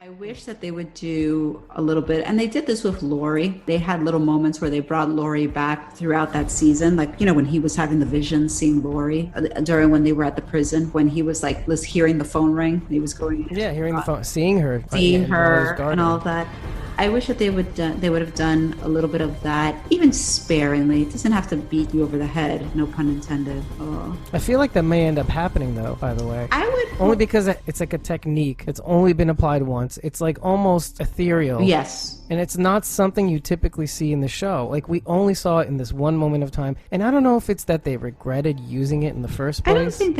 I wish that they would do a little bit, and they did this with Laurie. They had little moments where they brought Laurie back throughout that season, like when he was having the vision, seeing Laurie during when they were at the prison, when he was like hearing the phone ring, he was going, hearing the phone, seeing her, and all of that. I wish that they would have done a little bit of that, even sparingly. It doesn't have to beat you over the head, no pun intended. Oh. I feel like that may end up happening, though, by the way. I would... Only because it's like a technique. It's only been applied once. It's like almost ethereal. Yes. And it's not something you typically see in the show. Like, we only saw it in this one moment of time. And I don't know if it's that they regretted using it in the first place. I don't think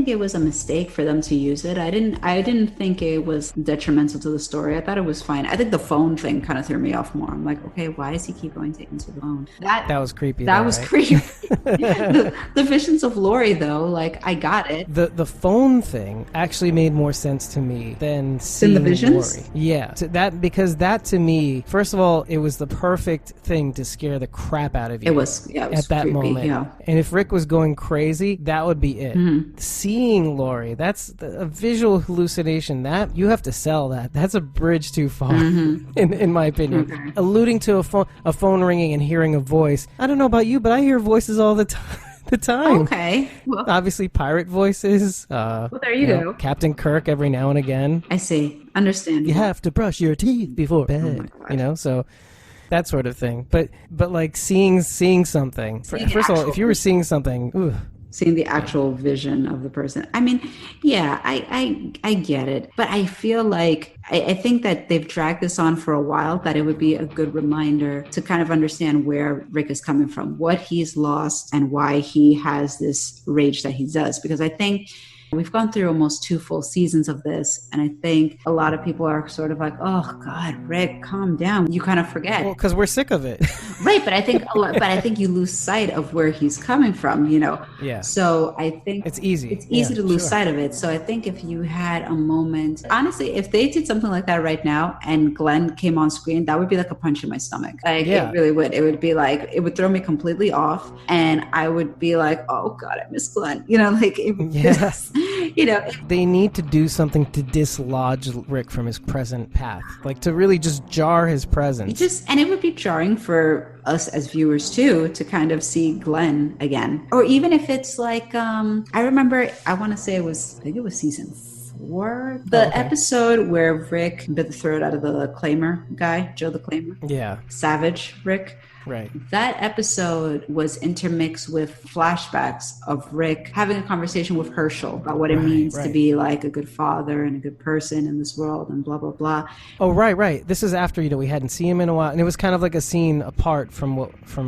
it was a mistake for them to use it. I didn't think it was detrimental to the story. I thought it was fine. I think the phone thing kind of threw me off more. I'm like, okay, why does he keep going to answer the phone? That was creepy. That was creepy. the visions of Laurie, though, like, I got it. The phone thing actually made more sense to me than seeing the visions? Laurie. Yeah, because that to me, first of all, it was the perfect thing to scare the crap out of you. It was at that creepy, moment. Yeah. And if Rick was going crazy, that would be it. Mm-hmm. Seeing Laurie, that's a visual hallucination. That you have to sell that. That's a bridge too far, in my opinion. Okay. Alluding to a phone ringing and hearing a voice. I don't know about you, but I hear voices all the time. Okay. Well, obviously pirate voices. Well, there you go. Captain Kirk every now and again. I see. Understand. You have to brush your teeth before bed. So that sort of thing. But like seeing something. First of all, if you were seeing something, ooh. Seeing the actual vision of the person. I mean, yeah, I get it. But I feel like, I think that they've dragged this on for a while, that it would be a good reminder to kind of understand where Rick is coming from, what he's lost, and why he has this rage that he does. Because I think we've gone through almost 2 full seasons of this, and I think a lot of people are sort of like, oh God, Rick, calm down. You kind of forget. Well, because we're sick of it. Right, but I think you lose sight of where he's coming from, Yeah. So I think it's easy. It's easy to lose sight of it. So I think if you had a moment, honestly, if they did something like that right now and Glenn came on screen, that would be like a punch in my stomach. Like, it really would. It would be like, it would throw me completely off, and I would be like, oh God, I miss Glenn. They need to do something to dislodge Rick from his present path, like to really just jar his presence. And it would be jarring for us as viewers too, to kind of see Glenn again. Or even if it's like, I remember, I think it was season 4, episode where Rick bit the throat out of the Claimer guy, Joe the Claimer. Yeah. Savage Rick. Right. That episode was intermixed with flashbacks of Rick having a conversation with Herschel about what it means to be like a good father and a good person in this world and blah, blah, blah. Oh, right. This is after, we hadn't seen him in a while. And it was kind of like a scene apart from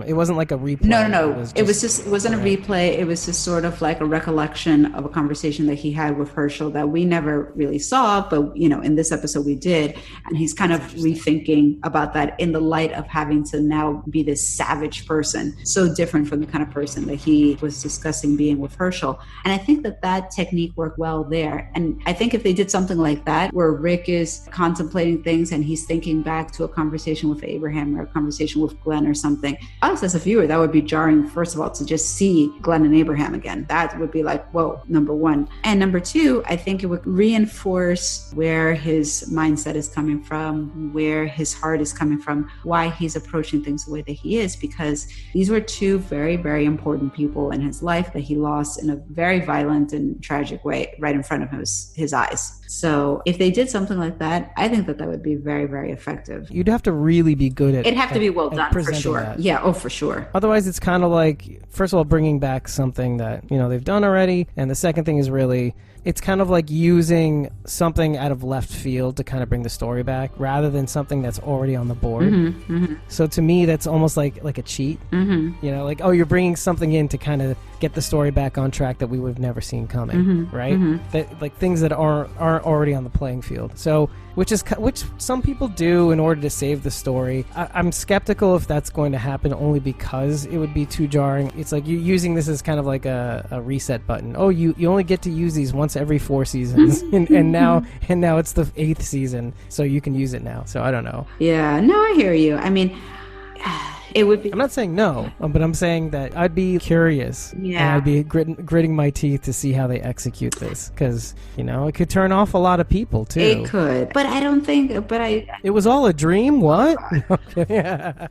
it wasn't like a replay. No. It wasn't a replay. It was just sort of like a recollection of a conversation that he had with Herschel that we never really saw, but, in this episode we did. And he's kind of rethinking about that in the light of having to now be this savage person, so different from the kind of person that he was discussing being with Herschel. And I think that technique worked well there. And I think if they did something like that, where Rick is contemplating things and he's thinking back to a conversation with Abraham or a conversation with Glenn or something, us as a viewer, that would be jarring, first of all, to just see Glenn and Abraham again. That would be like, whoa, number one. And number two, I think it would reinforce where his mindset is coming from, where his heart is coming from, why he's approaching things the way that he is, because these were 2 very, very important people in his life that he lost in a very violent and tragic way right in front of his eyes. So if they did something like that, I think that would be very, very effective. You'd have to really be good at it. It'd have to be well done, for sure. That. Yeah, for sure. Otherwise, it's kind of like, first of all, bringing back something that, they've done already. And the second thing is really, it's kind of like using something out of left field to kind of bring the story back rather than something that's already on the board. Mm-hmm, mm-hmm. So to me, that's almost like a cheat. Mm-hmm. Like, oh, you're bringing something in to kind of get the story back on track that we would have never seen coming, right? Mm-hmm. That, like, things that aren't already on the playing field. So, which some people do in order to save the story. I'm skeptical if that's going to happen, only because it would be too jarring. It's like you're using this as kind of like a reset button. Oh, you only get to use these once every 4 seasons, and now it's the 8th season, so you can use it now. So I don't know. Yeah, no, I hear you. I mean, It would be. I'm not saying no, but I'm saying that I'd be curious. Yeah. And I'd be gritting my teeth to see how they execute this. Because, it could turn off a lot of people, too. It could. But I don't think, It was all a dream? What? Okay.